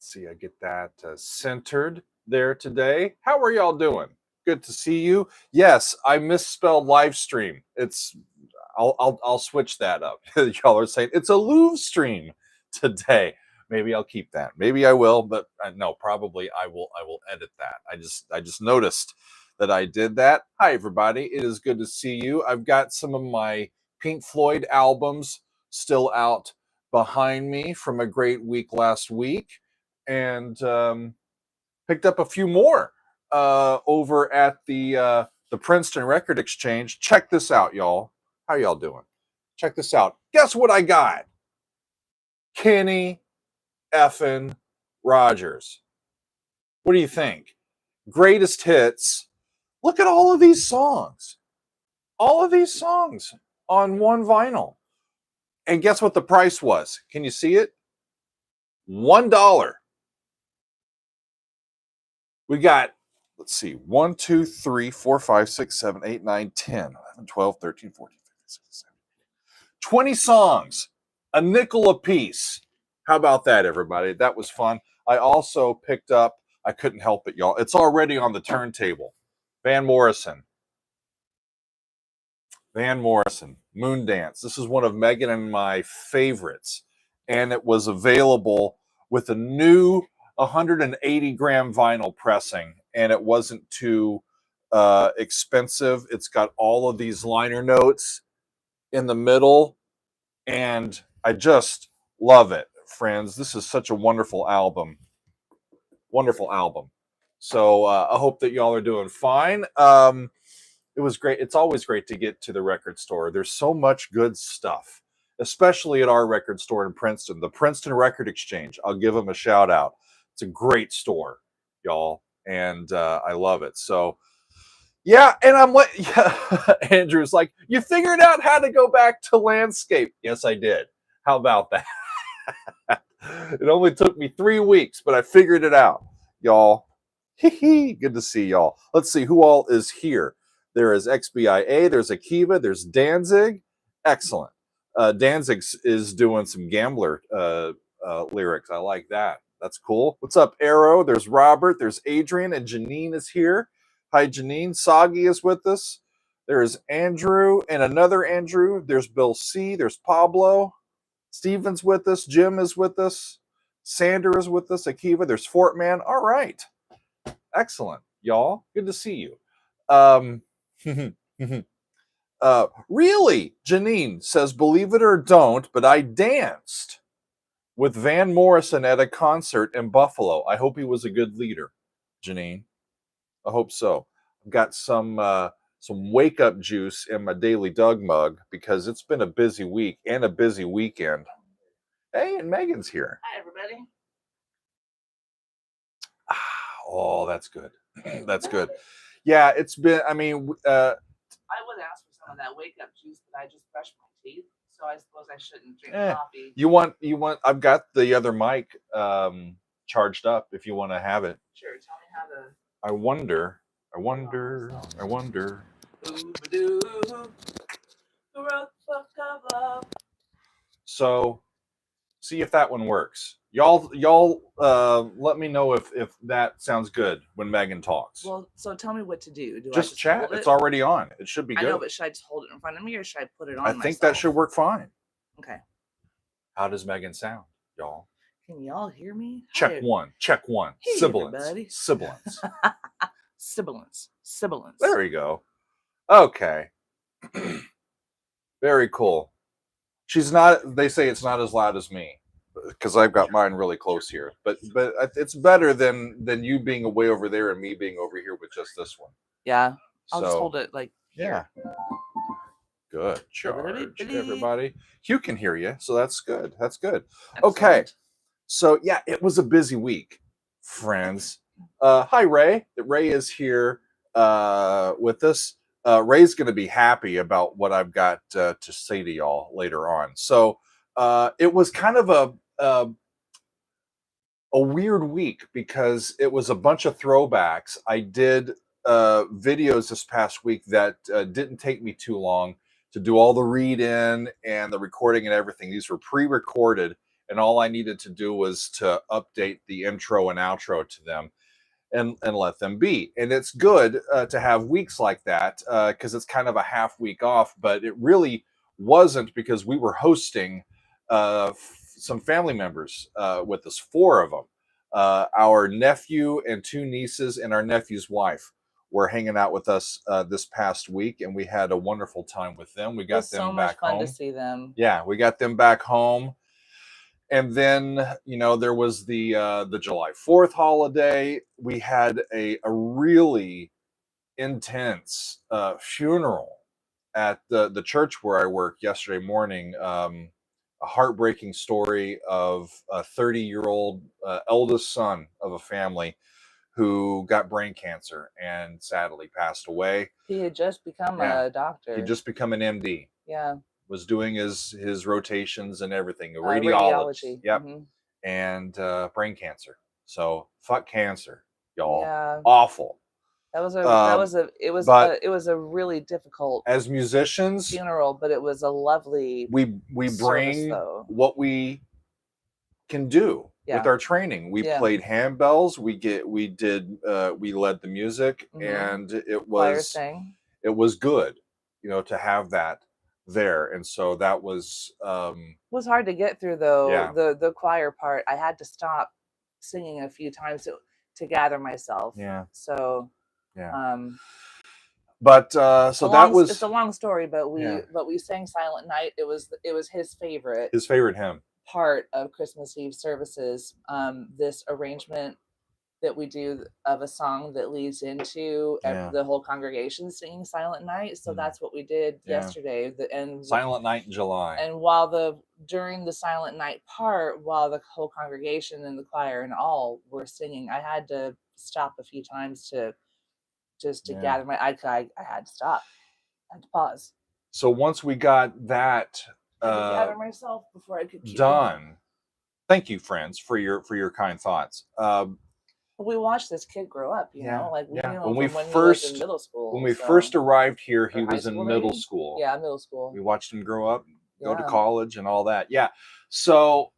see, I get that centered there today. How are y'all doing? Good to see you. Yes, I misspelled live stream. I'll switch that up. Y'all are saying it's a Luvestream today. Maybe I'll keep that. Maybe I will, but no, probably I will edit that. I just noticed that I did that. Hi everybody. It is good to see you. I've got some of my Pink Floyd albums still out behind me from a great week last week, and picked up a few more over at the Princeton Record Exchange. Check this out, y'all. How y'all doing? Check this out. Guess what I got? Kenny effing Rogers. What do you think? Greatest hits. Look at all of these songs. All of these songs on one vinyl. And guess what the price was? Can you see it? $1. We got, let's see, 1, 2, 3, 4, 5, 6, 7, 8, 9, 10, 11, 12, 13, 14, 15, 16, 17, 20 songs, a nickel a piece. How about that, everybody? That was fun. I also picked up, I couldn't help it, y'all. It's already on the turntable. Van Morrison. Van Morrison, Moondance. This is one of Megan and my favorites. And it was available with a new 180-gram vinyl pressing. And it wasn't too expensive. It's got all of these liner notes in the middle. And I just love it, friends. This is such a wonderful album. Wonderful album. So I hope that y'all are doing fine. It was great. It's always great to get to the record store. There's so much good stuff, especially at our record store in Princeton, the Princeton Record Exchange. I'll give them a shout out. It's a great store, y'all, and I love it. So, yeah, and I'm like, yeah, Andrew's like, you figured out how to go back to landscape. Yes, I did. How about that? It only took me 3 weeks, but I figured it out, y'all. Good to see y'all. Let's see who all is here. There is XBIA, there's Akiva, there's Danzig. Excellent. Danzig is doing some Gambler lyrics. I like that. That's cool. What's up, Arrow? There's Robert, there's Adrian, and Janine is here. Hi, Janine. Soggy is with us. There is Andrew and another Andrew. There's Bill C. There's Pablo. Steven's with us. Jim is with us. Sander is with us. Akiva. There's Fortman. All right. Excellent, y'all. Good to see you. Really, Janine says, believe it or don't, but I danced with Van Morrison at a concert in Buffalo. I hope he was a good leader, Janine. I hope so. I've got some wake up juice in my Daily Doug mug because it's been a busy week and a busy weekend. Hey, and Megan's here. Hi, everybody. Oh, that's good. That's good. Yeah, it's been, I mean, I would ask for some of that wake up juice, but I just brushed my teeth, so I suppose I shouldn't drink coffee. You want, I've got the other mic charged up if you want to have it. Sure, tell me how to. I wonder. So, see if that one works. Y'all, let me know if that sounds good when Megan talks. Well, so tell me what to do. Do just I chat. Hold it? It's already on. It should be good. I know, but should I just hold it in front of me or should I put it on? I think that should work fine. Okay. How does Megan sound, y'all? Can y'all hear me? Check one. Check one. Hey, sibilance. Everybody. Sibilance. Sibilance. There we go. Okay. Very cool. She's not. They say it's not as loud as me because I've got mine really close here. But it's better than you being way over there and me being over here with just this one. Yeah. I'll just hold it like. Yeah. Good charge, everybody. Hugh can hear you, so that's good. That's good. Excellent. Okay. So yeah, it was a busy week, friends. Hi, Ray. Ray is here with us. Ray's going to be happy about what I've got to say to y'all later on. So it was kind of a weird week because it was a bunch of throwbacks. I did videos this past week that didn't take me too long to do all the read in and the recording and everything. These were pre-recorded and all I needed to do was to update the intro and outro to them and let them be. And it's good to have weeks like that because it's kind of a half week off, but it really wasn't because we were hosting some family members with us, 4 of them. Our nephew and 2 nieces and our nephew's wife were hanging out with us this past week, and we had a wonderful time with them. We It got was so them much back fun home. to see them. Yeah, we got them back home. And then, you know, there was the July 4th holiday. We had a really intense funeral at the church where I work yesterday morning. A heartbreaking story of a 30-year-old eldest son of a family who got brain cancer and sadly passed away. He had just become Yeah. a doctor. He'd just become an MD. Yeah. Was doing his rotations and everything. Radiology. Yep. Mhm. And brain cancer. So fuck cancer, y'all. Yeah. Awful. It was but a really difficult as musicians, funeral, but it was a lovely we service, bring though. what we can do with our training. We played handbells. We led the music, and it was good, you know, to have that there. And so that was hard to get through, though. Yeah. The choir part, I had to stop singing a few times to gather myself. Yeah. So yeah. But so that was, it's a long story, but we sang Silent Night. It was his favorite hymn part of Christmas Eve services. This arrangement that we do of a song that leads into the whole congregation singing Silent Night. So that's what we did yesterday. And Silent Night in July. And during the Silent Night part, while the whole congregation and the choir and all were singing, I had to stop a few times to gather my. I had to stop. I had to pause. So once we got that I had to gather myself before I could keep done. going. Thank you, friends, for your kind thoughts. We watched this kid grow up, you know, like when he was in middle school. When we first arrived here, he was in middle maybe? school. Yeah, middle school. We watched him grow up, go to college, and all that. Yeah. So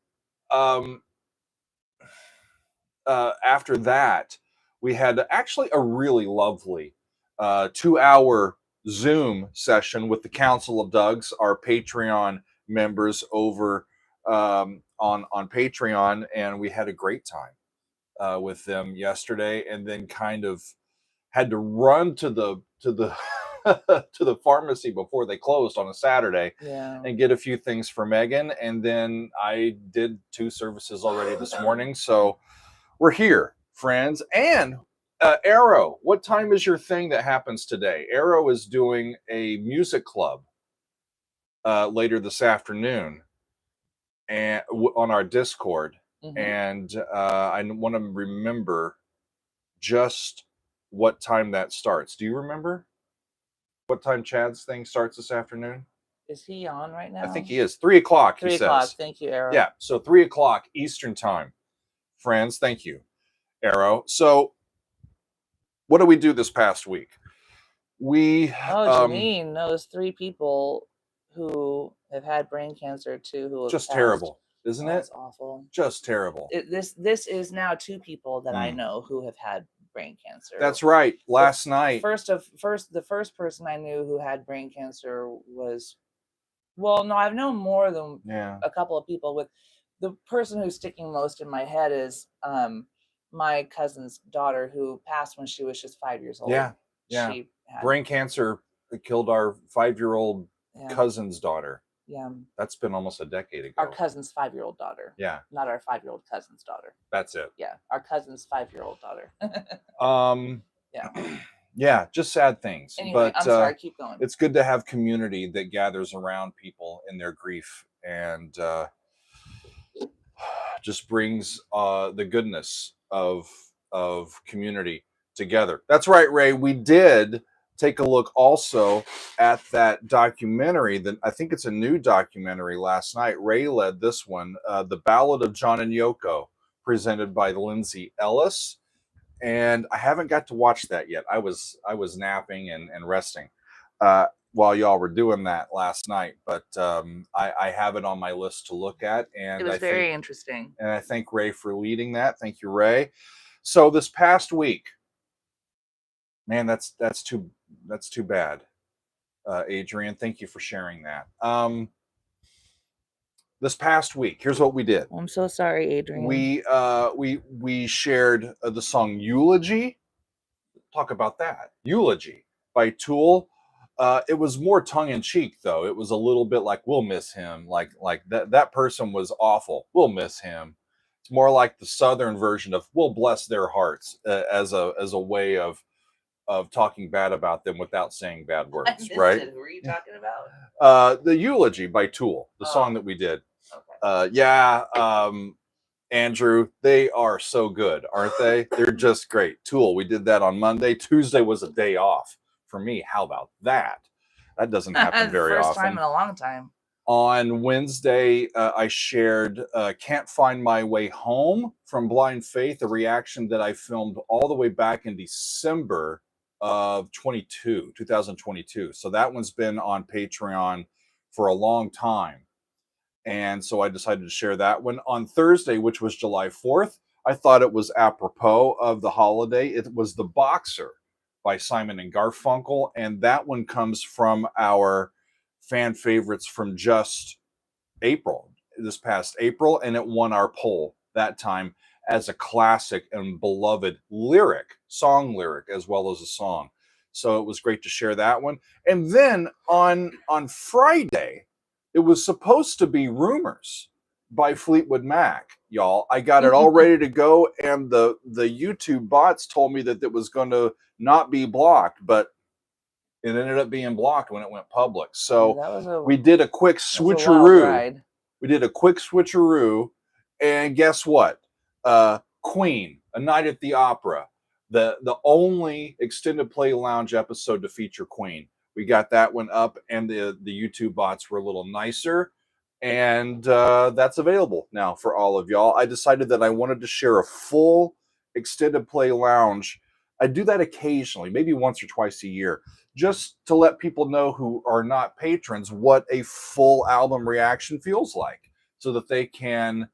after that, we had actually a really lovely 2-hour Zoom session with the Council of Dougs, our Patreon members over on Patreon, and we had a great time with them yesterday, and then kind of had to run to the to the pharmacy before they closed on a Saturday and get a few things for Megan, and then I did 2 services already this morning. So we're here, friends. And Arrow, what time is your thing that happens today? Arrow is doing a music club later this afternoon, and on our Discord. And I want to remember just what time that starts. Do you remember what time Chad's thing starts this afternoon? Is he on right now? I think he is. 3 o'clock. 3 o'clock. Thank you, Arrow. Yeah, so 3 o'clock Eastern time, friends. Thank you, Arrow. So, what did we do this past week? Janine knows 3 people who have had brain cancer too. Who have just passed. Terrible, isn't it? That's awful. Just terrible. This is now 2 people that I know who have had brain cancer. That's right. Last night, the first person I knew who had brain cancer was, well, no, I've known more than a couple of people. With the person who's sticking most in my head is my cousin's daughter, who passed when she was just 5 years old. Yeah. She had brain cancer killed our 5-year-old cousin's daughter. Yeah. That's been almost a decade ago. Our cousin's 5-year-old daughter. Yeah. Not our 5-year-old cousin's daughter. That's it. Yeah. Our cousin's 5-year-old daughter. Yeah. Yeah, just sad things. Anyway, but I'm sorry, keep going. It's good to have community that gathers around people in their grief and just brings the goodness of community together. That's right, Ray. We did take a look also at that documentary. That I think it's a new documentary last night. Ray led this one, The Ballad of John and Yoko, presented by Lindsay Ellis. And I haven't got to watch that yet. I was napping and resting. while y'all were doing that last night, but I have it on my list to look at, and it was very interesting. And I thank Ray for leading that. Thank you, Ray. So this past week, man, that's too bad. Adrian, thank you for sharing that. This past week, here's what we did. I'm so sorry, Adrian. We shared the song Eulogy. Talk about that. Eulogy by Tool. It was more tongue-in-cheek, though. It was a little bit like, we'll miss him. Like that person was awful. We'll miss him. It's more like the Southern version of we'll bless their hearts, as a way of talking bad about them without saying bad words, right? Who are you talking about? The Eulogy by Tool, the song that we did. Okay. Andrew, they are so good, aren't they? They're just great. Tool, we did that on Monday. Tuesday was a day off for me. How about that? That doesn't happen very often. First time in a long time. On Wednesday, I shared Can't Find My Way Home from Blind Faith, a reaction that I filmed all the way back in December of 2022. So that one's been on Patreon for a long time. And so I decided to share that one. On Thursday, which was July 4th, I thought it was apropos of the holiday. It was The Boxer by Simon and Garfunkel. And that one comes from our fan favorites from just April, this past April. And it won our poll that time as a classic and beloved song lyric, as well as a song. So it was great to share that one. And then on Friday, it was supposed to be Rumors by Fleetwood Mac, y'all. I got it all ready to go, and the YouTube bots told me that it was going to not be blocked, but it ended up being blocked when it went public. So we did a quick switcheroo. We did a quick switcheroo, and guess what? Queen, A Night at the Opera, the only extended play lounge episode to feature Queen. We got that one up, and the YouTube bots were a little nicer, and that's available now for all of y'all. I decided that I wanted to share a full extended play lounge. I do that occasionally, maybe once or twice a year, just to let people know who are not patrons what a full album reaction feels like, so that they can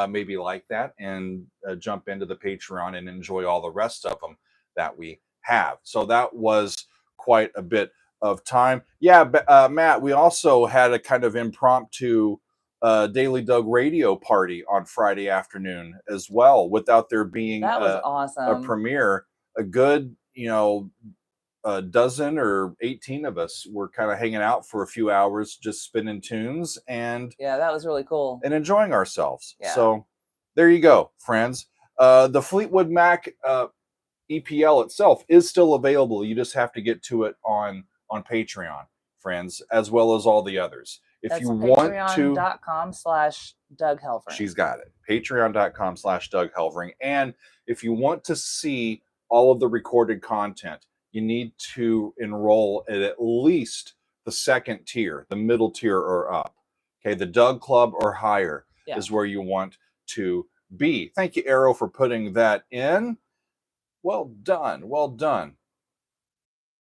maybe like that and jump into the Patreon and enjoy all the rest of them that we have. So that was quite a bit of time. Yeah, Matt, we also had a kind of impromptu Daily Doug radio party on Friday afternoon as well, without there being that was awesome. A premiere. A good, a dozen or 18 of us were kind of hanging out for a few hours, just spinning tunes, and yeah, that was really cool, and enjoying ourselves. Yeah. So there you go, friends. The Fleetwood Mac EPL itself is still available. You just have to get to it on Patreon, friends, as well as all the others. If you want to, patreon.com/Doug Helvering. She's got it. Patreon.com/Doug Helvering. And if you want to see all of the recorded content, you need to enroll at least the second tier, the middle tier or up. Okay, the Doug Club or higher is where you want to be. Thank you, Arrow, for putting that in. Well done. Well done.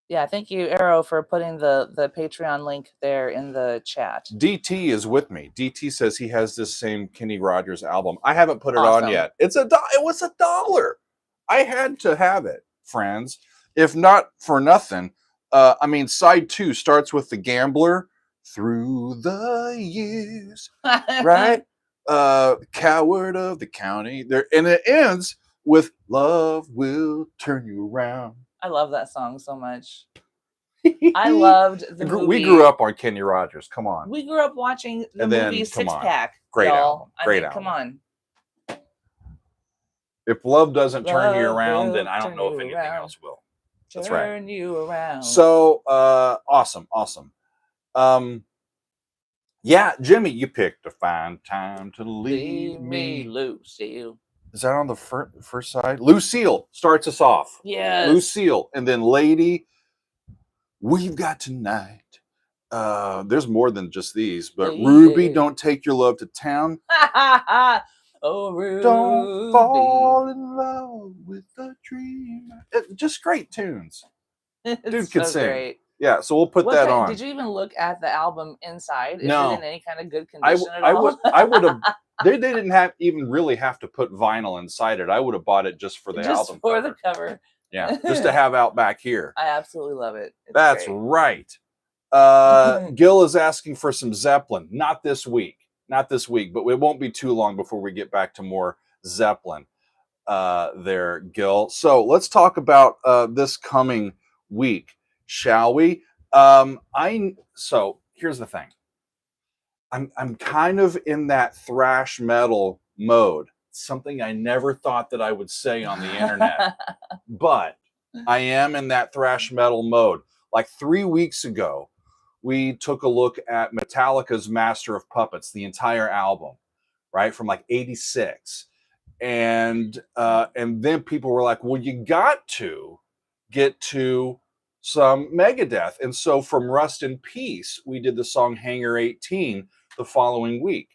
Yeah, thank you, Arrow, for putting the Patreon link there in the chat. DT is with me. DT says he has this same Kenny Rogers album. I haven't put it on yet. It was $1. I had to have it, friends. If not for nothing, side 2 starts with The Gambler, Through the Years, right? Coward of the County. There, and it ends with Love Will Turn You Around. I love that song so much. I loved the movie. We grew up on Kenny Rogers. Come on. We grew up watching the movie Six Pack. Great album. Great album. Come on. If love doesn't turn you around, then I don't know if anything else will. That's right. Turn you around. So awesome. Yeah, Jimmy, you picked a fine time to leave me, Lucille. Is that on the first side? Lucille starts us off. Yes. Lucille. And then Lady, We've Got Tonight. There's more than just these, but Ruby, Don't Take Your Love to Town. Oh, Ruby. Don't fall in love with a dream. Just great tunes. Dude could sing. Great. Yeah, so we'll put that on. Did you even look at the album inside? No. Is it in any kind of good condition at all? I would have. They didn't even really have to put vinyl inside it. I would have bought it just for the album for cover. the cover. Yeah, just to have out back here. I absolutely love it. That's right. Gil is asking for some Zeppelin. Not this week, but it won't be too long before we get back to more Zeppelin. There, Gil. So let's talk about this coming week, shall we? So here's the thing. I'm kind of in that thrash metal mode. Something I never thought that I would say on the internet, but I am in that thrash metal mode. Like 3 weeks ago, we took a look at Metallica's Master of Puppets, the entire album, right, from like '86, and then people were like, "Well, you got to get to some Megadeth," and so from Rust in Peace, we did the song "Hangar 18" the following week.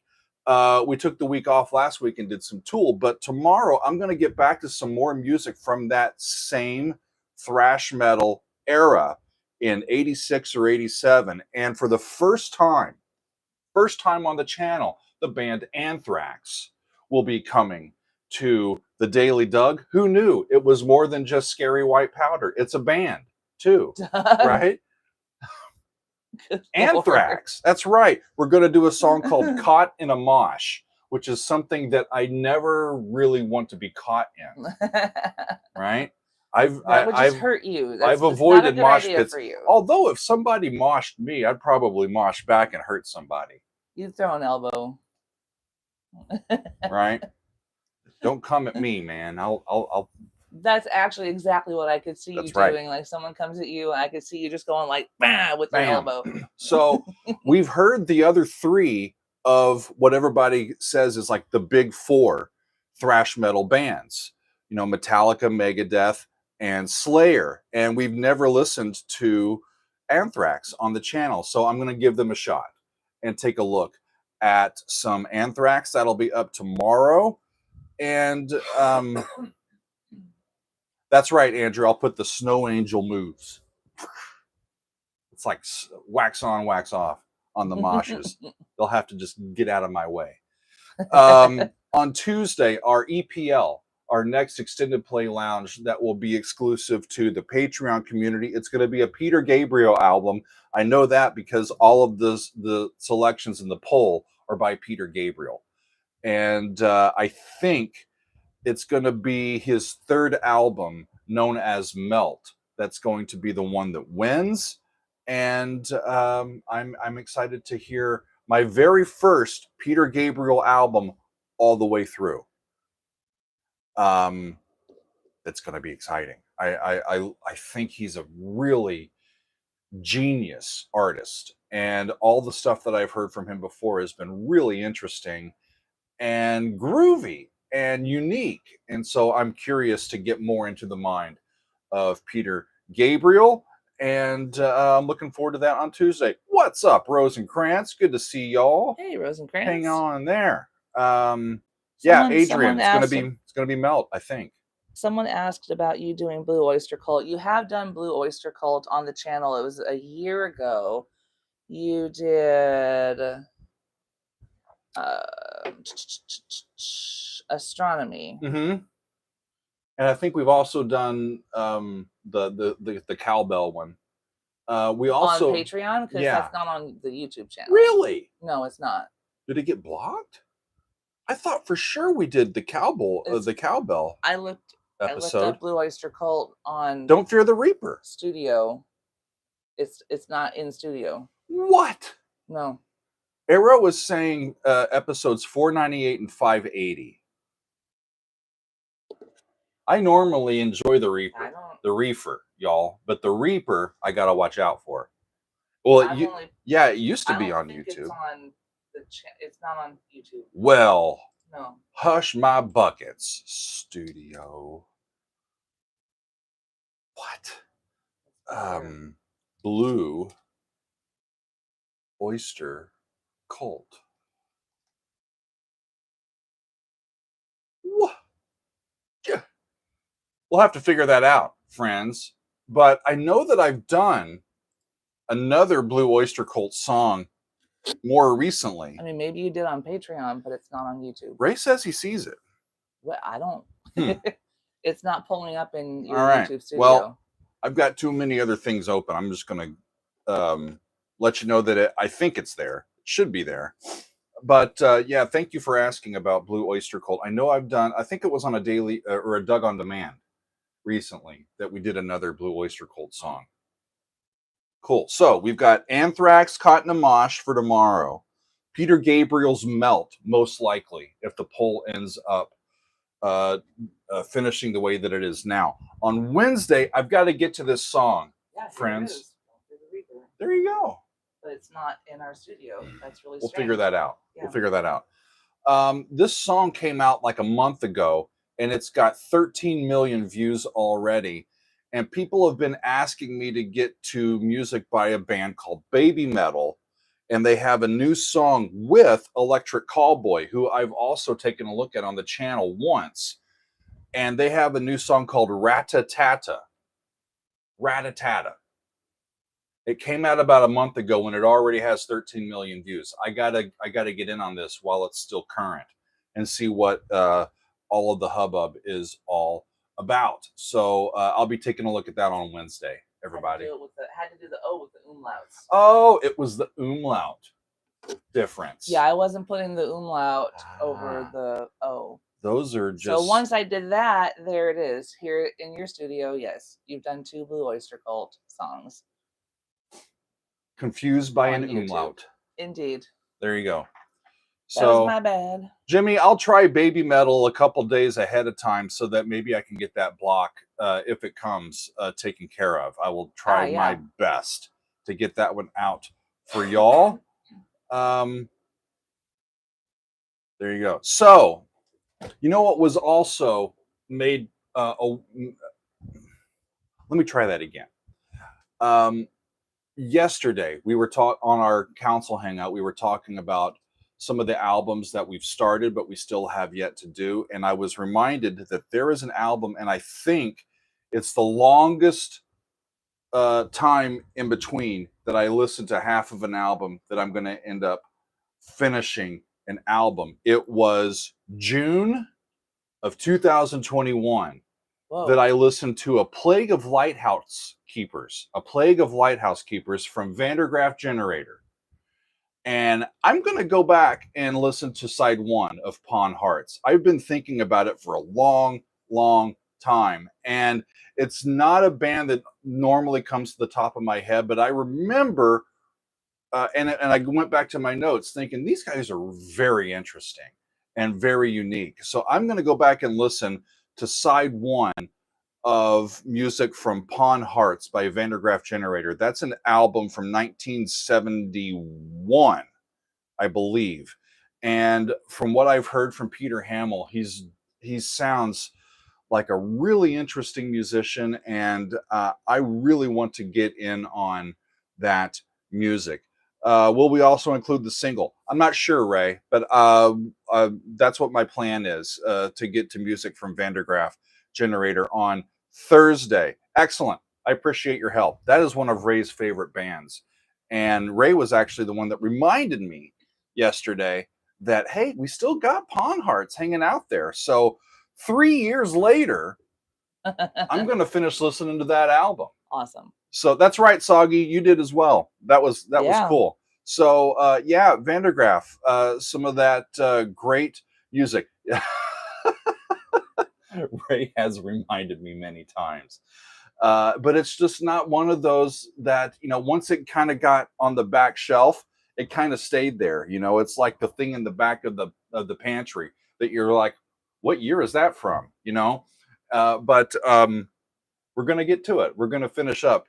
We took the week off last week and did some Tool, but tomorrow I'm going to get back to some more music from that same thrash metal era in '86 or '87, and for the first time on the channel, the band Anthrax will be coming to the Daily Doug. Who knew it was more than just Scary White Powder? It's a band too, right? Anthrax. That's right. We're going to do a song called Caught in a Mosh, which is something that I never really want to be caught in. Right? That would just hurt you. I've avoided mosh pits. Although if somebody moshed me, I'd probably mosh back and hurt somebody. You'd throw an elbow. Right? Don't come at me, man. I'll That's actually exactly what I could see you doing. Like someone comes at you, and I could see you just going like bam with your elbow. So we've heard the other three of what everybody says is like the big four thrash metal bands. You know, Metallica, Megadeth, and Slayer. And we've never listened to Anthrax on the channel. So I'm going to give them a shot and take a look at some Anthrax. That'll be up tomorrow. And that's right, Andrew. I'll put the Snow Angel moves. It's like wax on, wax off on the moshes. They'll have to just get out of my way. On Tuesday, our EPL, our next extended play lounge that will be exclusive to the Patreon community. It's going to be a Peter Gabriel album. I know that because all of the selections in the poll are by Peter Gabriel. And I think it's going to be his third album known as Melt. That's going to be the one that wins. And I'm excited to hear my very first Peter Gabriel album all the way through. It's going to be exciting. I think he's a really genius artist, and all the stuff that I've heard from him before has been really interesting and groovy and unique. And so I'm curious to get more into the mind of Peter Gabriel, and I'm looking forward to that on Tuesday. What's up, Rosencrantz? Good to see y'all. Hey, Rosencrantz. Hang on there. Yeah, Adrian, it's gonna be Melt, I think. Someone asked about you doing Blue Oyster Cult. You have done Blue Oyster Cult on the channel. It was a year ago. You did astronomy. Mm-hmm. And I think we've also done the cowbell one. We also on Patreon, because that's not on the YouTube channel. Really? No, it's not. Did it get blocked? I thought for sure we did the cowbell. I looked up Blue Oyster Cult on Don't Fear the Reaper Studio. It's not in Studio. What? No. Arrow was saying episodes 498 and 580. I normally enjoy the Reefer, y'all, but the Reaper I gotta watch out for. Well, it used to be on YouTube. It's not on YouTube. Well, no. Hush my buckets, Studio. What? Blue Oyster Cult. What? Yeah. We'll have to figure that out, friends. But I know that I've done another Blue Oyster Cult song more recently. I mean, maybe you did on Patreon, but it's not on YouTube. Ray says he sees it. Well, I don't. It's not pulling up in your YouTube studio. Well, I've got too many other things open. I'm just going to let you know that I think it's there. It should be there. But yeah, thank you for asking about Blue Oyster Cult. I know I think it was on a daily or a Doug on Demand recently that we did another Blue Oyster Cult song. Cool. So we've got Anthrax, Caught in a Mosh for tomorrow. Peter Gabriel's Melt, most likely, if the poll ends up finishing the way that it is now. On Wednesday, I've got to get to this song, friends. There you go. But it's not in our studio. That's really strange. We'll figure that out. Yeah. We'll figure that out. This song came out like a month ago, and it's got 13 million views already. And people have been asking me to get to music by a band called BabyMetal. And they have a new song with Electric Callboy, who I've also taken a look at on the channel once. And they have a new song called Ratatata. Ratatata. It came out about a month ago when it already has 13 million views. I gotta get in on this while it's still current and see what all of the hubbub is all about. So I'll be taking a look at that on Wednesday, everybody. Had to do the O with the umlauts. Oh, it was the umlaut difference. Yeah, I wasn't putting the umlaut over the O. Those are just... So once I did that, there it is. Here in your studio, yes, you've done 2 Blue Oyster Cult songs. Confused by an umlaut. Indeed. There you go. That was my bad. Jimmy, I'll try BabyMetal a couple days ahead of time so that maybe I can get that block, if it comes, taken care of. I will try my best to get that one out for y'all. There you go. So, you know what was also made... let me try that again. Yesterday, we were on our council hangout, we were talking about some of the albums that we've started, but we still have yet to do. And I was reminded that there is an album, and I think it's the longest time in between that I listened to half of an album that I'm going to end up finishing an album. It was June of 2021 that I listened to A Plague of Lighthouse Keepers from Vandergraaf Generator. And I'm going to go back and listen to side 1 of Pawn Hearts. I've been thinking about it for a long, long time. And it's not a band that normally comes to the top of my head, but I remember, and I went back to my notes thinking these guys are very interesting and very unique. So I'm going to go back and listen to side 1 of music from Pawn Hearts by Vandergraaf Generator. That's an album from 1971, I believe. And from what I've heard from Peter Hamill, he sounds like a really interesting musician, and I really want to get in on that music. Will we also include the single? I'm not sure, Ray, but that's what my plan is, to get to music from Vandergraaf Generator on Thursday. Excellent. I appreciate your help. That is one of Ray's favorite bands. And Ray was actually the one that reminded me yesterday that, hey, we still got Pawn Hearts hanging out there. So 3 years later, I'm going to finish listening to that album. Awesome. So that's right, Soggy. You did as well. That was cool. So yeah, Vandergraaf, some of that great music. Ray has reminded me many times. But it's just not one of those that, once it kind of got on the back shelf, it kind of stayed there. It's like the thing in the back of the pantry that you're like, what year is that from? But we're going to get to it. We're going to finish up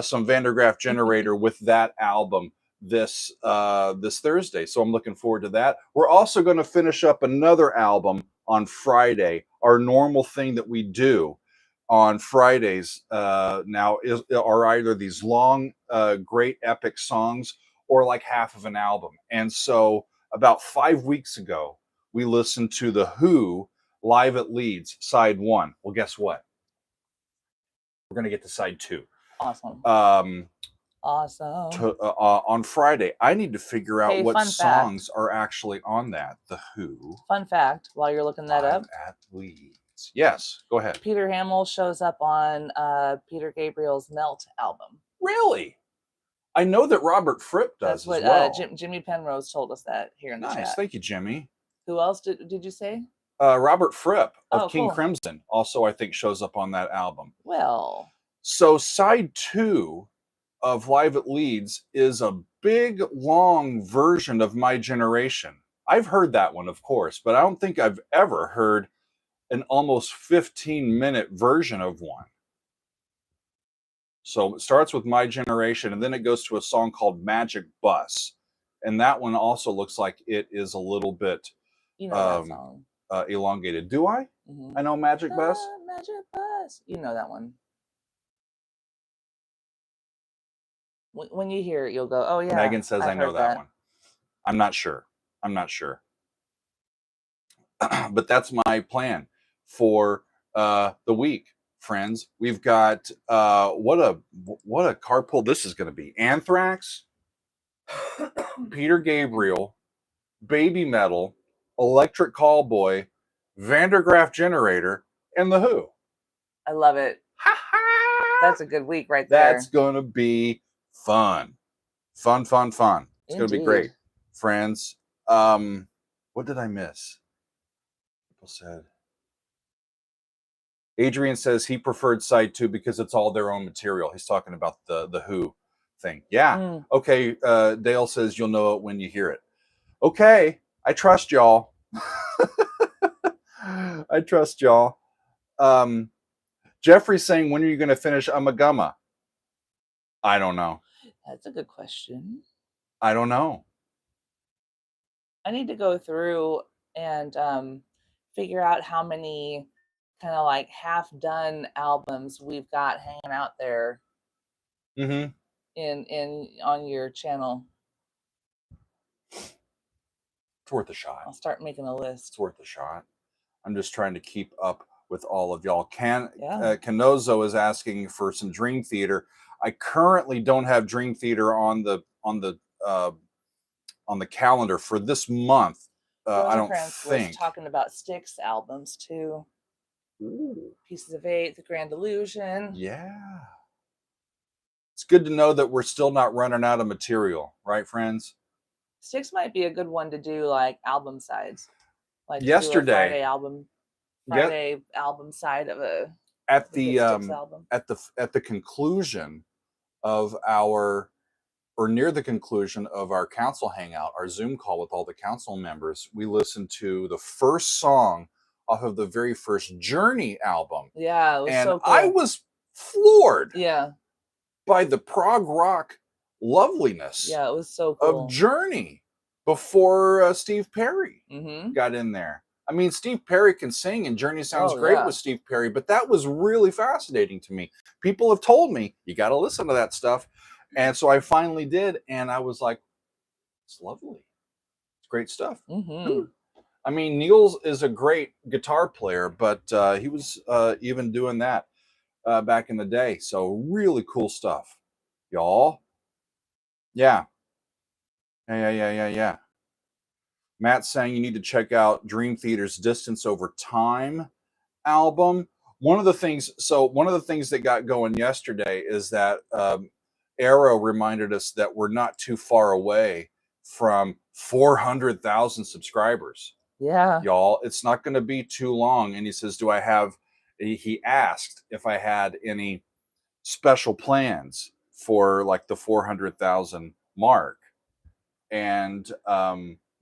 some Vandergraaf Generator with that album this Thursday. So I'm looking forward to that. We're also going to finish up another album on Friday. Our normal thing that we do on Fridays now are either these long, great epic songs or like half of an album. And so about 5 weeks ago, we listened to The Who live at Leeds, side 1. Well, guess what? We're going to get to side 2. Awesome. Awesome. On Friday. I need to figure out Hey, what fun songs fact. are actually on that. The Who. Fun fact, while you're looking that Live up, at Leeds. Yes, go ahead. Peter Hamill shows up on Peter Gabriel's Melt album. Really? I know that Robert Fripp does That's what as well. Jimmy Penrose told us that here in the Nice. chat. Thank you, Jimmy. Who else did you say? Robert Fripp of Oh, King cool. Crimson also, I think, shows up on that album. Well, so side 2 of Live at Leeds is a big, long version of My Generation. I've heard that one, of course, but I don't think I've ever heard an almost 15-minute version of one. So it starts with My Generation, and then it goes to a song called Magic Bus. And that one also looks like it is a little bit that song. Elongated. Do I? Mm-hmm. I know Magic Bus. Magic Bus. You know that one. When you hear it, you'll go, oh, yeah. Megan says I know that one. I'm not sure. But that's my plan for the week, friends. We've got what a carpool this is going to be. Anthrax, Peter Gabriel, BabyMetal, Electric Callboy, Vandergraaf Generator, and The Who. I love it. That's a good week right there. That's going to be fun. It's going to be great. Friends, what did I miss? People said. Adrian says he preferred side 2 because it's all their own material. He's talking about the Who thing. Yeah. Okay. Dale says you'll know it when you hear it. Okay. I trust y'all. I trust y'all. Jeffrey's saying, when are you going to finish Amagama? I don't know. That's a good question. I don't know. I need to go through and figure out how many kind of like half-done albums we've got hanging out there in on your channel. It's worth a shot. I'll start making a list. It's worth a shot. I'm just trying to keep up with all of y'all. Canozo is asking for some Dream Theater. I currently don't have Dream Theater on the calendar for this month. I don't think. Was talking about Styx albums too. Ooh. Pieces of Eight, The Grand Illusion. Yeah. It's good to know that we're still not running out of material, right, friends? Styx might be a good one to do like album sides. Like yesterday, Friday album side of a at the conclusion of our, or near the conclusion of our council hangout, our Zoom call with all the council members, we listened to the first song off of the very first Journey album. Yeah, it was so cool. I was floored. Yeah. By the prog rock loveliness. Yeah, it was so cool. Of Journey before Steve Perry got in there. I mean, Steve Perry can sing, and Journey sounds great with Steve Perry, but that was really fascinating to me. People have told me, you got to listen to that stuff. And so I finally did, and I was like, it's lovely. It's great stuff. I mean, Niels is a great guitar player, but he was even doing that back in the day. So really cool stuff, y'all. Yeah. Matt's saying you need to check out Dream Theater's Distance Over Time album. One of the things that got going yesterday is that Arrow reminded us that we're not too far away from 400,000 subscribers. Yeah. Y'all, it's not going to be too long. And he says, he asked if I had any special plans for like the 400,000 mark. And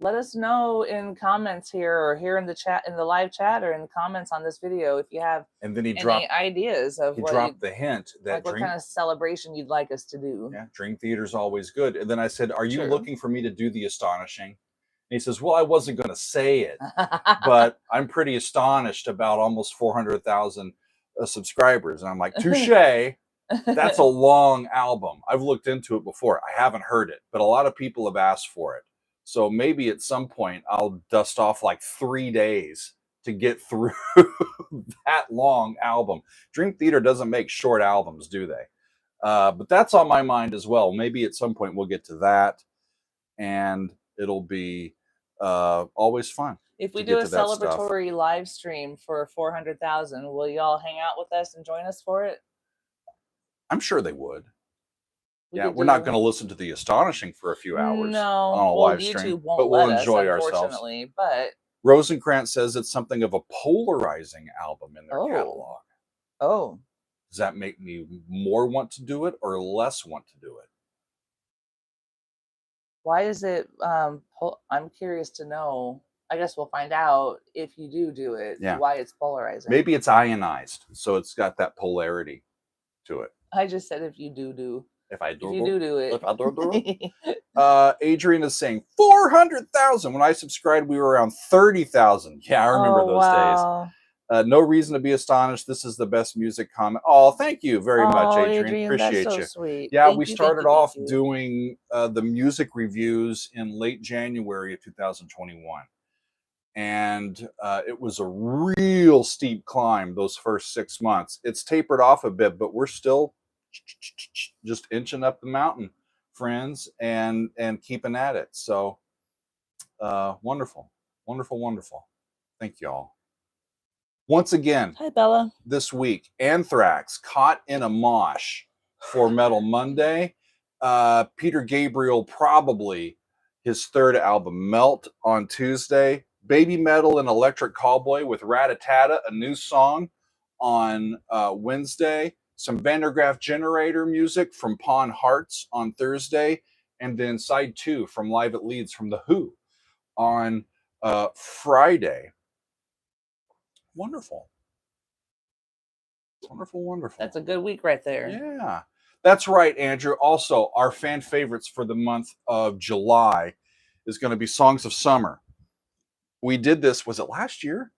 let us know in comments here, or here in the chat, in the live chat, or in the comments on this video, if you have any ideas of the hint that what kind of celebration you'd like us to do. Yeah, Dream Theater's always good. And then I said, are you looking for me to do the astonishing? And he says, well, I wasn't going to say it, but I'm pretty astonished about almost 400,000 subscribers. And I'm like, touche. That's a long album. I've looked into it before. I haven't heard it, but a lot of people have asked for it. So maybe at some point I'll dust off like 3 days to get through that long album. Dream Theater doesn't make short albums, do they? But that's on my mind as well. Maybe at some point we'll get to that, and it'll be always fun. If we do a celebratory live stream for 400,000, will y'all hang out with us and join us for it? I'm sure they would. We're not going to listen to the astonishing for a few hours on a live stream, but we'll enjoy ourselves. But Rosenkrantz says it's something of a polarizing album in their catalog. Oh. Does that make me more want to do it or less want to do it? Why is it? I'm curious to know. I guess we'll find out if you do it. Yeah. Why it's polarizing. Maybe it's ionized, so it's got that polarity to it. I just said if you do. If I do it. If I do. Adrian is saying 400,000. When I subscribed, we were around 30,000. Yeah, I remember those days. No reason to be astonished. This is the best music comment. Oh, thank you very much, Adrian. Appreciate that's you. So sweet. Yeah, we started off doing the music reviews in late January of 2021. And it was a real steep climb those first 6 months. It's tapered off a bit, but we're still just inching up the mountain, friends, and keeping at it. So wonderful. Thank you all. Once again, hi Bella. This week, Anthrax, Caught in a Mosh for Metal Monday. Peter Gabriel, probably his third album, Melt, on Tuesday. BabyMetal and Electric Callboy with Ratatata, a new song, on Wednesday. Some Vandergraaf Generator music from Pawn Hearts on Thursday. And then side 2 from Live at Leeds from The Who on Friday. Wonderful. That's a good week right there. Yeah. That's right, Andrew. Also, our fan favorites for the month of July is going to be Songs of Summer. We did this, was it last year?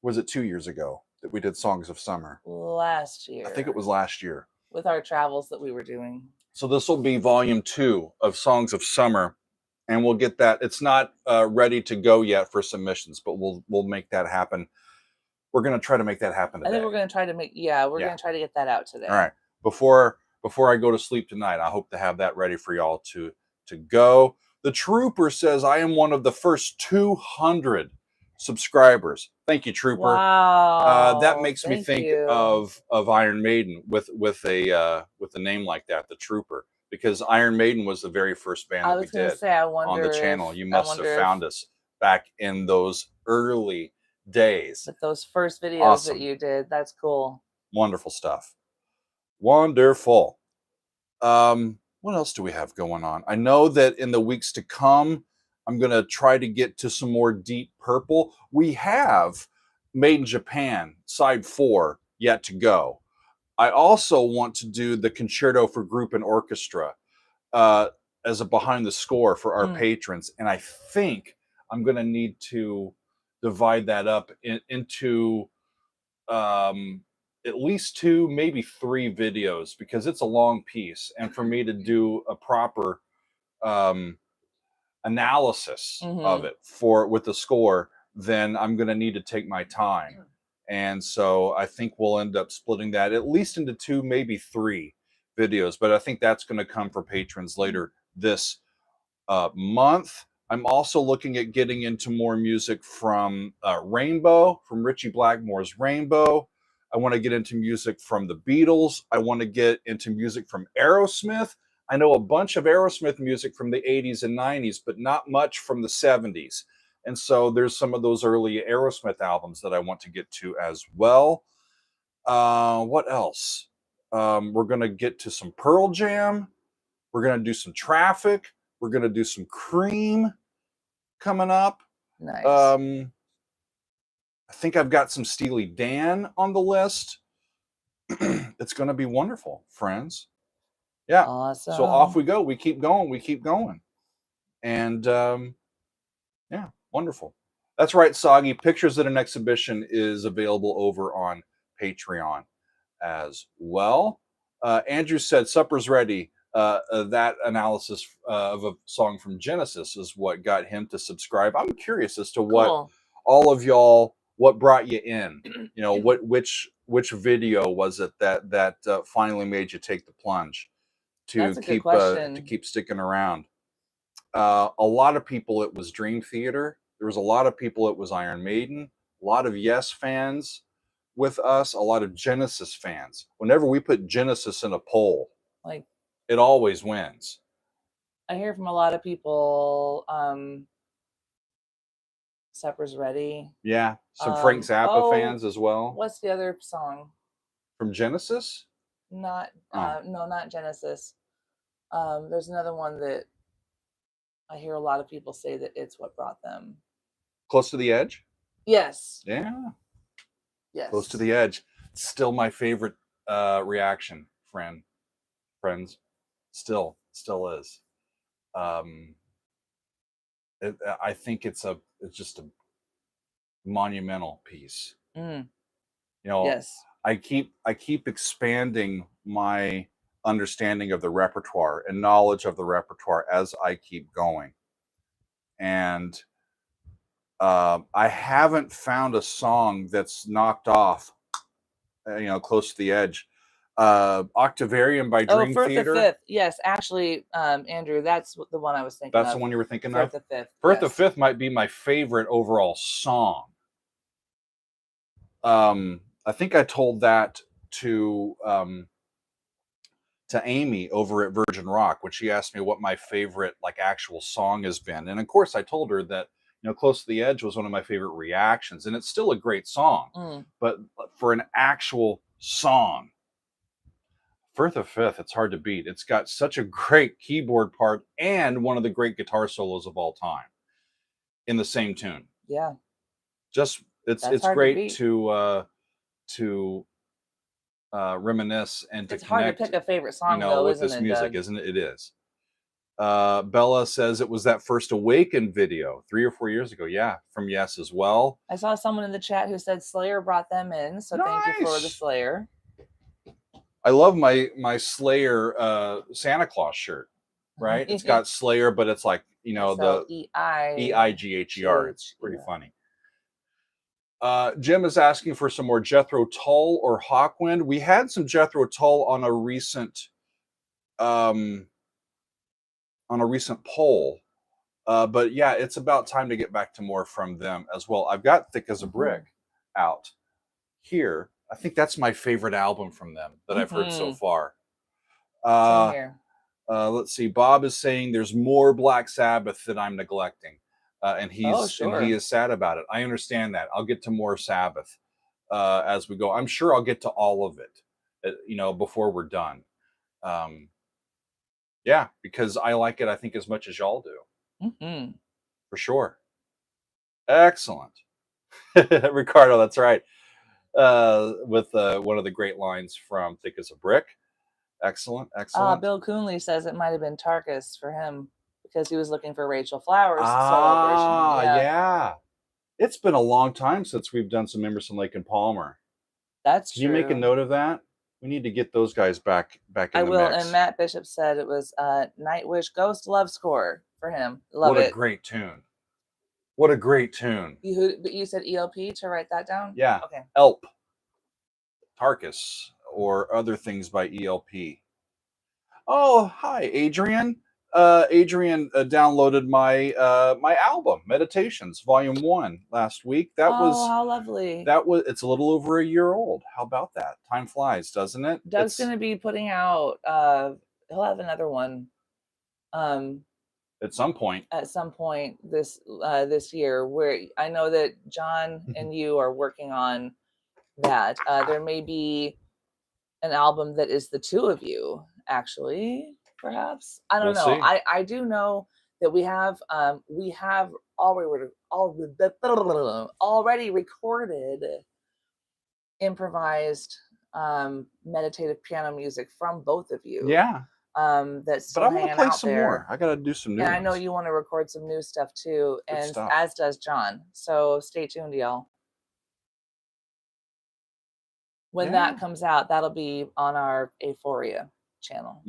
Was it 2 years ago that we did Songs of Summer? Last year. I think it was last year. With our travels that we were doing. So this will be volume 2 of Songs of Summer. And we'll get that. It's not ready to go yet for submissions, but we'll make that happen. We're going to try to make that happen today. I think we're going to try to make, we're going to try to get that out today. All right. Before I go to sleep tonight, I hope to have that ready for y'all to go. The Trooper says, I am one of the first 200 subscribers. Thank you, Trooper. Wow. That makes me think of Iron Maiden with a name like that, The Trooper, because Iron Maiden was the very first band that we did on the channel. You must have found us back in those early days. With those first videos that you did. That's cool. Wonderful stuff. Wonderful. What else do we have going on? I know that in the weeks to come, I'm going to try to get to some more Deep Purple. We have Made in Japan, side 4, yet to go. I also want to do the Concerto for Group and Orchestra as a behind the score for our patrons. And I think I'm going to need to divide that up into at least 2, maybe 3 videos, because it's a long piece. And for me to do a proper analysis of it with the score, then I'm going to need to take my time. And so I think we'll end up splitting that at least into 2, maybe 3 videos. But I think that's going to come for patrons later this month. I'm also looking at getting into more music from Rainbow, from Ritchie Blackmore's Rainbow. I want to get into music from the Beatles. I want to get into music from Aerosmith. I know a bunch of Aerosmith music from the 80s and 90s, but not much from the 70s. And so there's some of those early Aerosmith albums that I want to get to as well. What else? We're going to get to some Pearl Jam. We're going to do some Traffic. We're going to do some Cream coming up. Nice. I think I've got some Steely Dan on the list. It's going to be wonderful, friends. Yeah. Awesome. So off we go. We keep going. And yeah, wonderful. That's right, Soggy. Pictures at an Exhibition is available over on Patreon as well. Andrew said, supper's ready. That analysis of a song from Genesis is what got him to subscribe. I'm curious as to what all of y'all, what brought you in, which which video was it that finally made you take the plunge That's a good question. to keep sticking around? A lot of people, it was Dream Theater. There was a lot of people, it was Iron Maiden. A lot of Yes fans with us. A lot of Genesis fans. Whenever we put Genesis in a poll, like, it always wins. I hear from a lot of people. Supper's Ready. Yeah, some Frank Zappa fans as well. What's the other song from Genesis? No, not Genesis. There's another one that I hear a lot of people say that it's what brought them. Close to the Edge? Yes. Yeah. Yes. Close to the Edge. Still my favorite reaction, friends. Still is. I think it's just a monumental piece. Mm. You know, yes. I keep expanding my understanding of the repertoire and knowledge of the repertoire as I keep going. And I haven't found a song that's knocked off, Close to the Edge. Octavarium by Dream Theater. The Fifth. Yes, actually, Andrew, that's the one I was thinking of. That's the one you were thinking of? Firth the Fifth. Firth the Fifth might be my favorite overall song. I think I told that to Amy over at Virgin Rock when she asked me what my favorite actual song has been. And of course I told her that, Close to the Edge was one of my favorite reactions, and it's still a great song. But for an actual song, Firth of Fifth, it's hard to beat. It's got such a great keyboard part and one of the great guitar solos of all time in the same tune. Yeah. Just it's great to reminisce and to connect. It's hard to pick a favorite song, though, with this music, Doug? Isn't it? It is. Bella says it was that first Awaken video 3 or 4 years ago. Yeah, from Yes as well. I saw someone in the chat who said Slayer brought them in, so nice. Thank you for the Slayer. I love my Slayer Santa Claus shirt. Right, it's got Slayer, but it's like the EIGHER. It's pretty funny. Jim is asking for some more Jethro Tull or Hawkwind. We had some Jethro Tull on a recent poll, but yeah, it's about time to get back to more from them as well. I've got Thick as a Brick out here. I think that's my favorite album from them that I've heard so far. Same here. Let's see. Bob is saying there's more Black Sabbath that I'm neglecting. And he is sad about it. I understand that. I'll get to more Sabbath as we go. I'm sure I'll get to all of it, before we're done. Yeah, because I like it, I think, as much as y'all do. For sure. Excellent. Ricardo, that's right. With one of the great lines from Thick as a Brick. Excellent. Bill Coonley says it might have been Tarkus for him, because he was looking for Rachel Flowers' solo version. Yeah. It's been a long time since we've done some Emerson, Lake and Palmer. That's true. Can you make a note of that? We need to get those guys back in the mix. I will. And Matt Bishop said it was Nightwish Ghost Love Score for him. Love it. What a great tune. What a great tune. You said ELP to write that down? Yeah. Okay. ELP. Tarkus or other things by ELP. Oh, hi, Adrian. Adrian downloaded my my album Meditations Volume 1 last week. How lovely. It's a little over a year old. How about that? Time flies, doesn't it? Doug's going to be putting out he'll have another one at some point this year, where I know that John and you are working on that. There may be an album that is the two of you, actually. Perhaps, I don't know. I do know that we have already recorded improvised meditative piano music from both of you. Yeah. That's but I want to play some more. I gotta do some new and ones. I know you want to record some new stuff too. Good stuff. As does John. So stay tuned, y'all. When that comes out, that'll be on our Aphoria channel.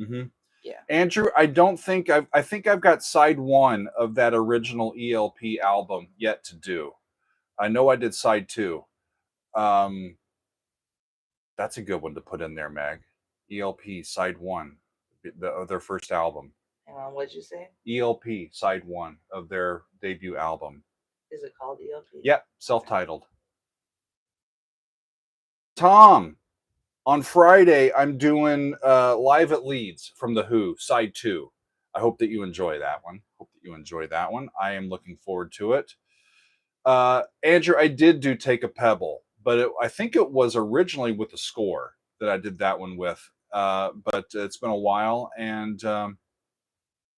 Yeah. Andrew, I think I've got side 1 of that original ELP album yet to do. I know I did side 2. That's a good one to put in there, Meg. ELP Side 1 of their first album. Hang on, what'd you say? ELP Side 1 of their debut album. Is it called ELP? Yep, self-titled. Tom, on Friday, I'm doing Live at Leeds from The Who, Side 2. I hope that you enjoy that one. I am looking forward to it. Andrew, I did do Take a Pebble, but I think it was originally with a score that I did that one with. But it's been a while, and it'd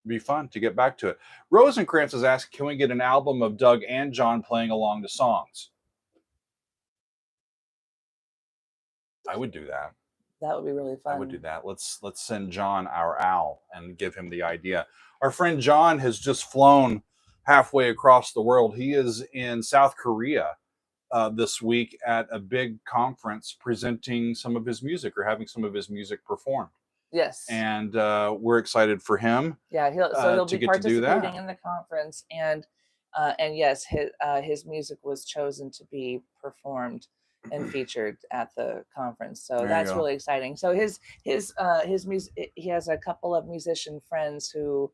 be fun to get back to it. Rosencrantz is asking, can we get an album of Doug and John playing along the songs? I would do that. That would be really fun. I would do that. Let's send John our owl and give him the idea. Our friend John has just flown halfway across the world. He is in South Korea this week at a big conference presenting some of his music or having some of his music performed. Yes. And we're excited for him. Yeah, he'll be participating in the conference, and yes, his music was chosen to be performed and featured at the conference. So that's really exciting. So his music, he has a couple of musician friends who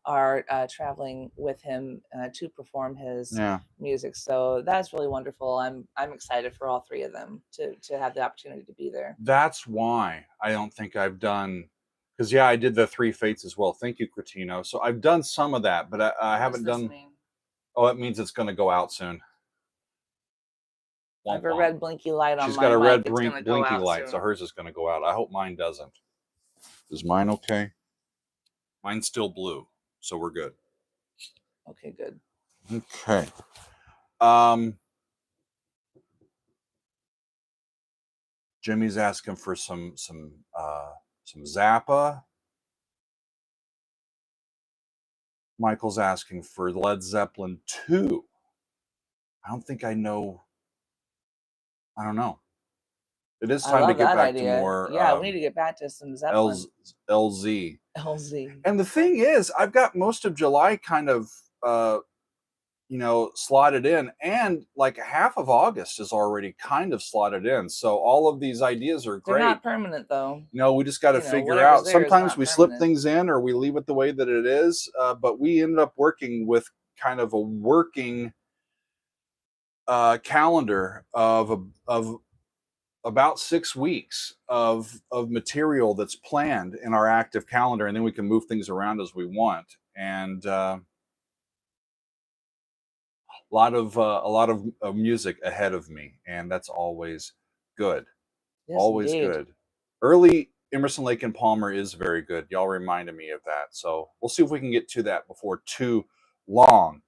are traveling with him to perform his music. So that's really wonderful. I'm excited for all three of them to have the opportunity to be there. That's why I don't think I've done, because I did the Three Fates as well. Thank you, Cretino. So I've done some of that, but I haven't done. Mean? Oh, it means it's going to go out soon. I have a red blinky light on. She's got a red blinky light, so hers is going to go out. I hope mine doesn't. Is mine okay? Mine's still blue, so we're good. Okay, good. Okay. Jimmy's asking for some Zappa. Michael's asking for Led Zeppelin 2. I don't think I know. I don't know. It is time to get back to more. Yeah, we need to get back to some Zeppelin. LZ. LZ. And the thing is, I've got most of July kind of, slotted in, and like half of August is already kind of slotted in. So all of these ideas are great. They're not permanent, though. No, we just got to figure out. Sometimes we slip things in, or we leave it the way that it is. But we ended up working with kind of a working calendar of about 6 weeks of material that's planned in our active calendar, and then we can move things around as we want. And a lot of music ahead of me, and that's always good. Yes, always indeed. Good. Early Emerson, Lake and Palmer is very good. Y'all reminded me of that, so we'll see if we can get to that before too long.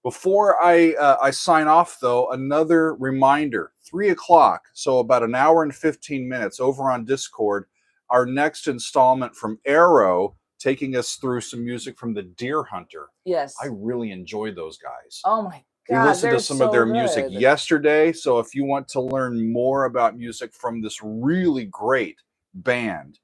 Before I sign off, though, another reminder: 3 o'clock, so about an hour and 15 minutes over on Discord, our next installment from Arrow, taking us through some music from the Deer Hunter. Yes. I really enjoy those guys. Oh my God. We listened to some of their music yesterday, so if you want to learn more about music from this really great band,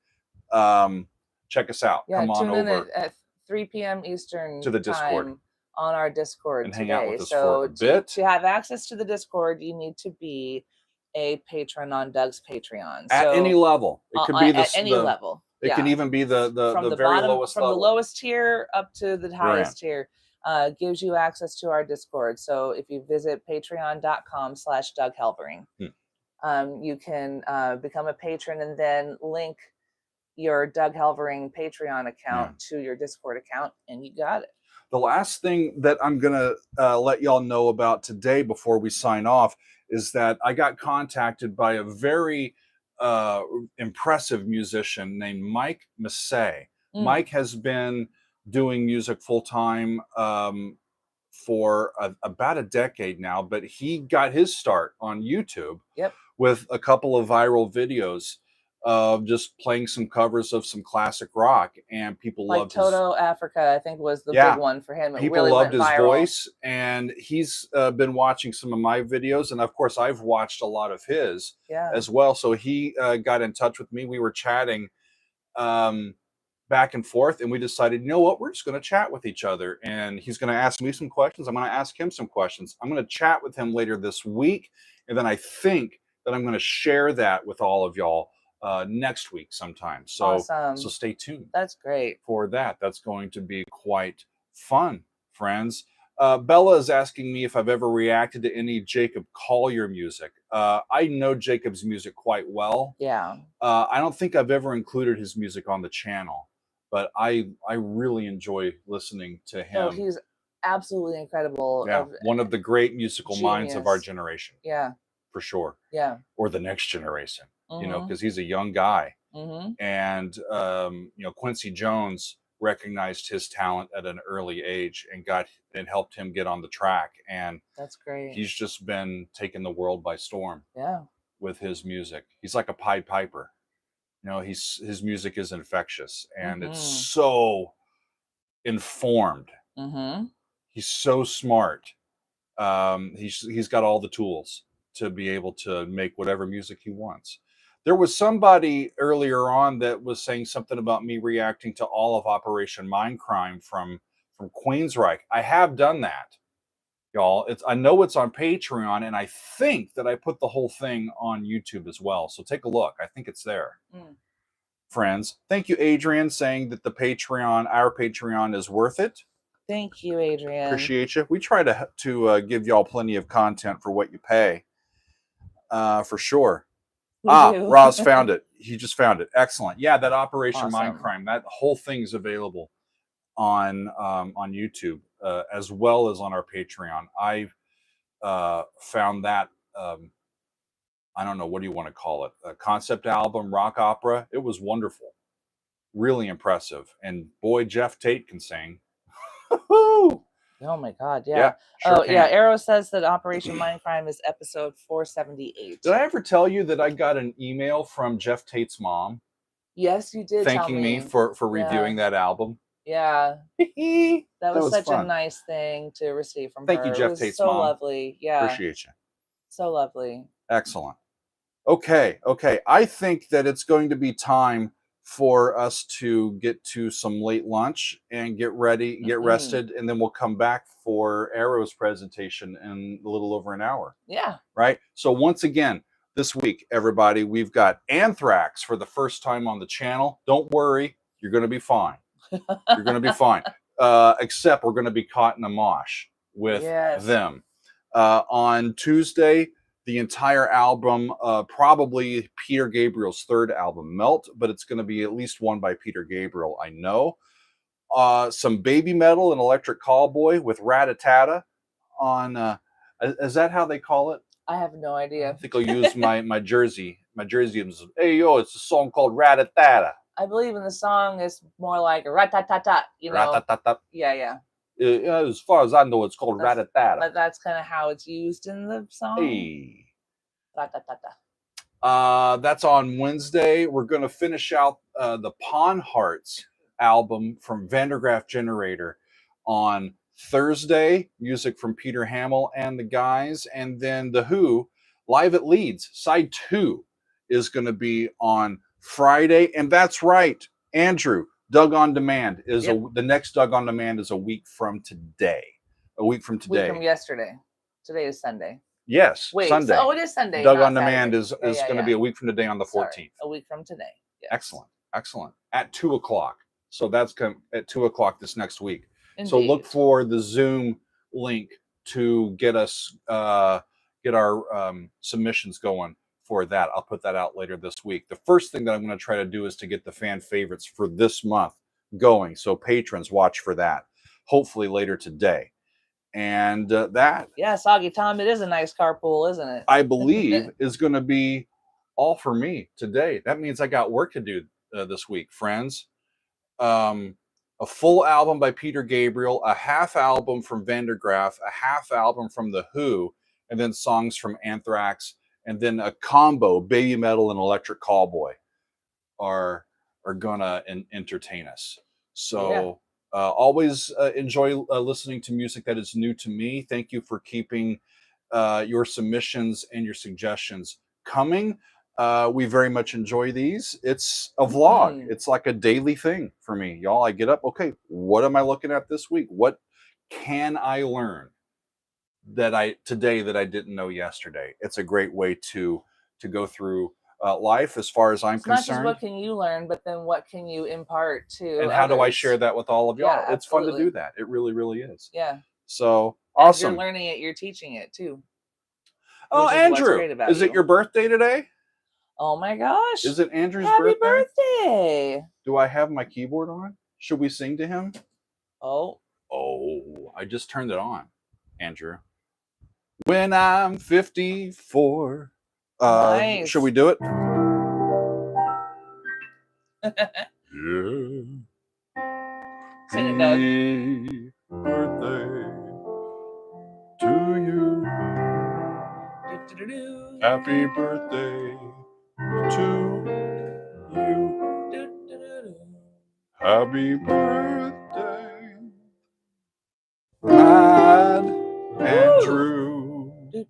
check us out. Yeah, come on tune in over at 3 p.m. Eastern to the Discord. Time on our Discord and today. hang out with us for a bit. To have access to the Discord, you need to be a patron on Doug's Patreon. At any level. It could be at any level. It can even be the very lowest level. From the lowest tier up to the highest tier. Gives you access to our Discord. So if you visit patreon.com/Doug Helvering, you can become a patron and then link your Doug Helvering Patreon account to your Discord account, and you got it. The last thing that I'm going to let y'all know about today before we sign off is that I got contacted by a very impressive musician named Mike Massey. Mike has been doing music full-time for about a decade now, but he got his start on YouTube with a couple of viral videos of just playing some covers of some classic rock, and people loved Toto Africa, I think, was the big one for him. People really loved his voice, and he's been watching some of my videos, and of course I've watched a lot of his as well. So he got in touch with me. We were chatting back and forth, and we decided, you know what, we're just going to chat with each other, and he's going to ask me some questions. I'm going to ask him some questions. I'm going to chat with him later this week, and then I think that I'm going to share that with all of y'all next week sometime. So, awesome. So stay tuned. That's great for that. That's going to be quite fun, friends. Bella is asking me if I've ever reacted to any Jacob Collier music. I know Jacob's music quite well. Yeah. I don't think I've ever included his music on the channel, but I really enjoy listening to him. Oh, he's absolutely incredible. Yeah, one of the great musical minds of our genius. generation. Yeah. For sure. Yeah. Or the next generation, you know, because he's a young guy. Mm-hmm. And, you know, Quincy Jones recognized his talent at an early age and helped him get on the track. And that's great. He's just been taking the world by storm. Yeah. With his music. He's like a Pied Piper. You know, his music is infectious and it's so informed. He's so smart. He's got all the tools to be able to make whatever music he wants. There was somebody earlier on that was saying something about me reacting to all of Operation Mindcrime from Queensryche. I have done that, y'all. I know it's on Patreon, and I think that I put the whole thing on YouTube as well. So take a look. I think it's there. Friends, thank you, Adrian, saying that our Patreon is worth it. Thank you, Adrian. Appreciate you. We try to give y'all plenty of content for what you pay. For sure. Roz found it. He just found it. Excellent. Yeah, that Operation Mindcrime, that whole thing's available on YouTube as well as on our Patreon. I found that I don't know, what do you want to call it? A concept album, rock opera. It was wonderful. Really impressive. And boy, Jeff Tate can sing. Oh my God, yeah. Sure yeah, Arrow says that Operation Mindcrime is episode 478. Did I ever tell you that I got an email from Jeff Tate's mom? Yes, you did. Thanking me for reviewing that album. Yeah. that was such fun. a nice thing to receive from her. Thank you, Jeff Tate's mom. So lovely. Yeah. Appreciate you. So lovely. Excellent. Okay. I think that it's going to be time for us to get to some late lunch and get ready, get rested, and then we'll come back for Arrow's presentation in a little over an hour. Yeah. Right? So once again, this week, everybody, we've got Anthrax for the first time on the channel. Don't worry, you're going to be fine. You're going to be fine. Except we're going to be caught in a mosh with them. On Tuesday, the entire album, probably Peter Gabriel's third album, Melt, but it's going to be at least one by Peter Gabriel, I know. Some BabyMetal and Electric Callboy with Ratatata on, is that how they call it? I have no idea. I think I'll use my jersey. My jersey is, hey, yo, it's a song called Ratatata. I believe in the song it's more like Ratatata, you know? Ratatata. Yeah. As far as I know, it's called Ratatata. But that's kind of how it's used in the song. Hey. Ratatata. That's on Wednesday. We're going to finish out the Pawn Hearts album from Vandergraaf Generator on Thursday. Music from Peter Hamill and the guys. And then The Who, Live at Leeds, Side 2, is going to be on Friday. And that's right, Andrew. Doug on Demand is the next Doug on Demand is a week from today. A week from today. Week from yesterday. Today is Sunday. Yes, wait, Sunday. So, it is Sunday. Doug on Demand is going to be a week from today on the 14th. A week from today. Yes. Excellent. At 2:00. So that's at 2:00 this next week. Indeed. So look for the Zoom link to get us get our submissions going for that. I'll put that out later this week. The first thing that I'm going to try to do is to get the fan favorites for this month going. So patrons, watch for that. Hopefully later today. And that. Yeah, Soggy Tom, it is a nice carpool, isn't it? I believe is going to be all for me today. That means I got work to do this week, friends. A full album by Peter Gabriel, a half album from Vandergraaf, a half album from The Who, and then songs from Anthrax, and then a combo, BabyMetal and Electric Callboy, are gonna entertain us. So always enjoy listening to music that is new to me. Thank you for keeping your submissions and your suggestions coming. We very much enjoy these. It's a vlog. It's like a daily thing for me, y'all. I get up, okay, what am I looking at this week? What can I learn today that I didn't know yesterday? It's a great way to to go through life, as far as I'm it's not just concerned. what can you learn, but then what can you impart to And how do I others? share that with all of y'all? Yeah, It's fun to absolutely. do that. It really, really is. Yeah. So As awesome. you're learning it, you're teaching it too. Oh, which is what's Andrew, great about is it you. your birthday today? Oh my gosh. Is it Andrew's Happy birthday? birthday. Do I have my keyboard on? Should we sing to him? Oh. Oh, I just turned it on, Andrew. When I'm 54. Nice. Should we do it? Yeah. Sing it, Doug. Happy birthday to you. Happy birthday, Mad Andrew. Let's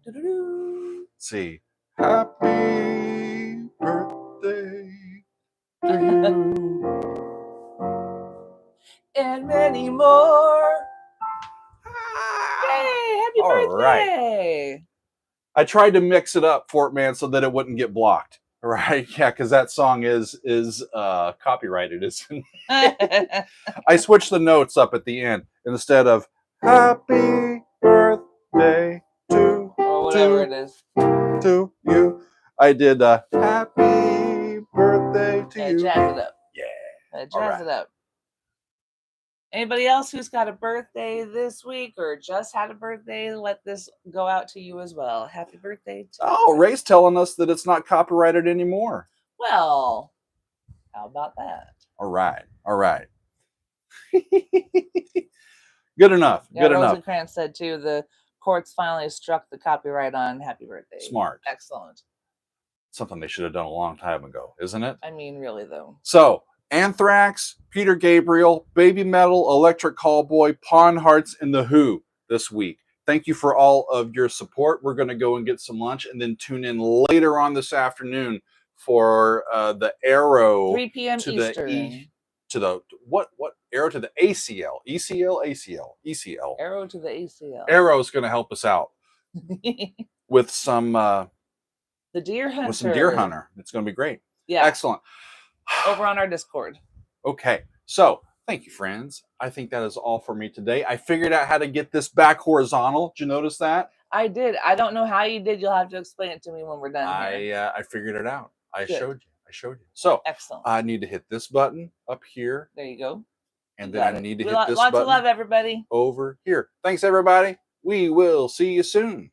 see. Happy birthday to you. And many more. Yay! Happy All birthday! Right. I tried to mix it up, Fort Man, so that it wouldn't get blocked. Right? Yeah, because that song is copyrighted, isn't it? I switched the notes up at the end. Instead of happy birthday to or whatever it is to you, I did happy birthday to you. Jazz it up. Yeah. Jazz it up. Anybody else who's got a birthday this week or just had a birthday, let this go out to you as well. Happy birthday to Oh, Ray's telling us that it's not copyrighted anymore. Well, how about that? All right. All right. Good enough. Yeah, good enough. Rosencrantz said too, the courts finally struck the copyright on Happy Birthday. Smart. Excellent. Something they should have done a long time ago, isn't it? I mean, really, though. So, Anthrax, Peter Gabriel, BabyMetal, Electric Callboy, Pawn Hearts, and The Who this week. Thank you for all of your support. We're going to go and get some lunch and then tune in later on this afternoon for the Arrow 3 p.m. to Eastern. the what Arrow to the ACL, ECL. Arrow to the ACL. Arrow is going to help us out with some the Deer Hunter. With some Deer Hunter. It's going to be great. Yeah. Excellent. Over on our Discord. Okay. So, thank you, friends. I think that is all for me today. I figured out how to get this back horizontal. Did you notice that? I did. I don't know how you did. You'll have to explain it to me when we're done here. I figured it out. I showed you. So, excellent. I need to hit this button up here. There you go. And then I need to hit this lots button. of love, everybody. Over here. Thanks, everybody. We will see you soon.